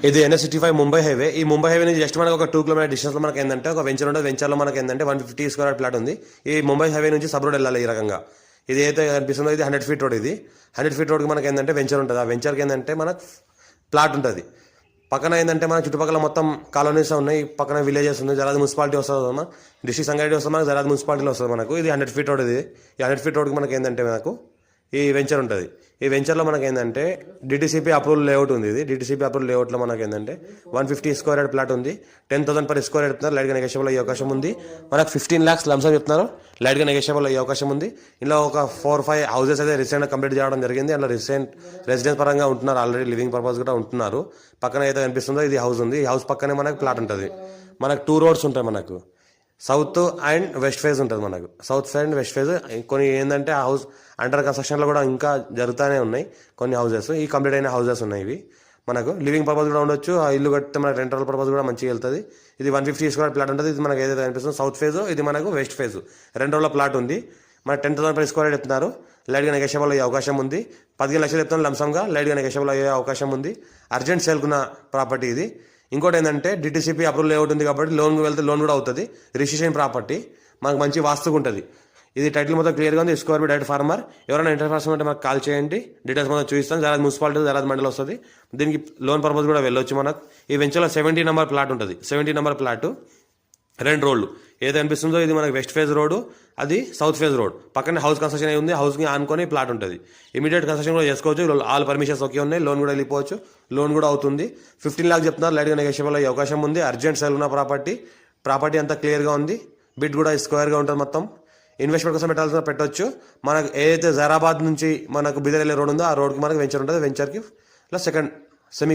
ఇది NH65 Mumbai highway. ఈ Mumbai highway నుంచి జస్ట్ మనకు ఒక 2 కిలోమీటర్ డిస్టెన్స్ లో మనకి ఏంటంటే ఒక వెంచర్ ఉంటుంది. వెంచర్ లో మనకి ఏంటంటే 150 స్క్వేర్ ప్లాట్ ఉంది. ఈ ముంబై హైవే నుంచి సబ్ రోడ్ వెళ్ళాలి. ఈ రకంగా ఇది అయితే కనిపిస్తుందో ఇది 100 ఫీట్ రోడ్. ఇది 100 ఫీట్ రోడ్కి మనకి ఏంటంటే వెంచర్ ఉంటుంది. ఆ వెంచర్కి ఏంటంటే మనకు ప్లాట్ ఉంటుంది. పక్కన ఏంటంటే మన చుట్టుపక్కల మొత్తం కాలనీస్ ఉన్నాయి. పక్కన విలేజెస్ ఉన్నాయి. జరాద్ మున్సిపాలిటీ వస్తుంది. మన డిస్ట్రిక్ట్ సంగారెడ్డి వస్తుంది. మనకు జరాద్ మున్సిపాలిటీలో వస్తుంది. మనకు ఇది 100 ఫీట్ రోడ్. ఇది ఈ 100 ఫీట్ రోడ్కి మనకి ఏంటంటే మనకు ఈ వెంచర్ ఉంటుంది. ఈ వెంచర్లో మనకి ఏంటంటే DTCP అప్రూవల్ లేఅవుట్ ఉంది. ఇది DTCP అప్రూవల్ లేఅవుట్లో మనకి ఏంటంటే 150 స్క్వేర్ యార్డ్ ప్లాట్ ఉంది. 10,000 per స్క్వేర్ యార్డ్ చెప్తున్నారు. లైట్గా నెగోషియబుల్ అయ్యే అవకాశం ఉంది. మనకు 15 lakhs లంసం చెప్తున్నారు. లైట్గా నెగోషియబుల్ అయ్యే అవకాశం ఉంది. ఇలా ఒక 4-5 హౌసెస్ అయితే రీసెంట్గా కంప్లీట్ చేయడం జరిగింది. అందులో రెసిడెన్స్ పరంగా ఉంటున్నారు. ఆల్రెడీ లివింగ్ పర్పస్ కూడా ఉంటున్నారు. పక్కన అయితే కనిపిస్తుందో ఇది హౌస్ ఉంది. ఈ హౌస్ పక్కనే మనకు ప్లాట్ ఉంటుంది. మనకు 2 roads ఉంటాయి. మనకు సౌత్ అండ్ వెస్ట్ ఫేజ్ ఉంటుంది. మనకు south side and west phase. కొన్ని ఏంటంటే ఆ హౌస్ అండర్ కన్స్ట్రక్షన్లో కూడా ఇంకా జరుగుతూనే ఉన్నాయి కొన్ని హౌసెస్. ఈ కంప్లీట్ అయిన హౌసెస్ ఉన్నాయి. ఇవి మనకు లివింగ్ పర్పస్ కూడా ఉండొచ్చు. ఆ ఇల్లు కడితే మనకు రెంటల్ పర్పస్ కూడా మంచిగా వెళ్తుంది. ఇది 150 స్క్వేర్ ప్లాట్ ఉంటుంది. ఇది మనకు ఏదైతే కనిపిస్తుంది సౌత్ ఫేజ్, ఇది మనకు వెస్ట్ ఫేజ్. 2 rows ప్లాట్ ఉంది. మనకు 10,000 per స్క్వేర్ చెప్తున్నారు. లైట్గా నెగోషియబుల్ అయ్యే అవకాశం ఉంది. 15 లక్షలు చెప్తున్నారు లంసంగా. లైట్గా నెగోషియబుల్ అయ్యే అవకాశం ఉంది. అర్జెంట్ సేల్కున్న ప్రాపర్టీ ఇది. ఇంకోటి ఏంటంటే DTCP అప్రూవల్ లేఅవుట్ ఉంది కాబట్టి లోన్ వెళ్తే లోన్ కూడా అవుతుంది. రిజిస్ట్రేషన్ ప్రాపర్టీ మనకు మంచి వాస్తుగా ఉంటుంది. ఇది టైటిల్ మొత్తం క్లియర్గా ఉంది. Square by direct former. ఎవరైనా ఇంటర్ఫార్మర్ ఉంటే మనకు కాల్ చేయండి. డీటెయిల్స్ మొత్తం చూపిస్తాను. జరాద్ మున్సిపాలిటీ, జరాద్ మండలి వస్తుంది. దీనికి లోన్ పర్పస్ కూడా వెళ్ళొచ్చు. మనకు ఈ వెంచర్లో 70 నెంబర్ ప్లాట్ ఉంటుంది. 70 నెంబర్ ప్లాట్ 2 రోడ్లు ఏది అనిపిస్తుందో ఇది మనకి వెస్ట్ ఫేజ్ రోడ్, అది సౌత్ ఫేజ్ రోడ్. పక్కనే హౌస్ కన్స్ట్రక్షన్ అయి ఉంది. హౌస్కి ఆనుకొని ప్లాట్ ఉంటుంది. ఇమీడియట్ కన్స్ట్రక్షన్ కూడా చేసుకోవచ్చు. ఆల్ పర్మిషన్స్ ఓకే ఉన్నాయి. లోన్ కూడా వెళ్ళిపోవచ్చు. లోన్ కూడా అవుతుంది. 15 lakhs చెప్తున్నారు. లైట్గా నెగోషియబుల్ అయ్యే అవకాశం ఉంది. అర్జెంట్ సేల్ ఉన్న ప్రాపర్టీ అంతా క్లియర్గా ఉంది. బిడ్ కూడా స్క్వేర్గా ఉంటుంది. మొత్తం ఇన్వెస్ట్మెంట్ కోసం పెట్టాల్సిన పెట్టవచ్చు. మనకు ఏదైతే జైరాబాద్ నుంచి మనకు బిదర్ వెళ్ళే రోడ్ ఉందో ఆ రోడ్కి మనకు వెంచర్ ఉంటుంది. వెంచర్కి ఇలా సెకండ్ సెమీ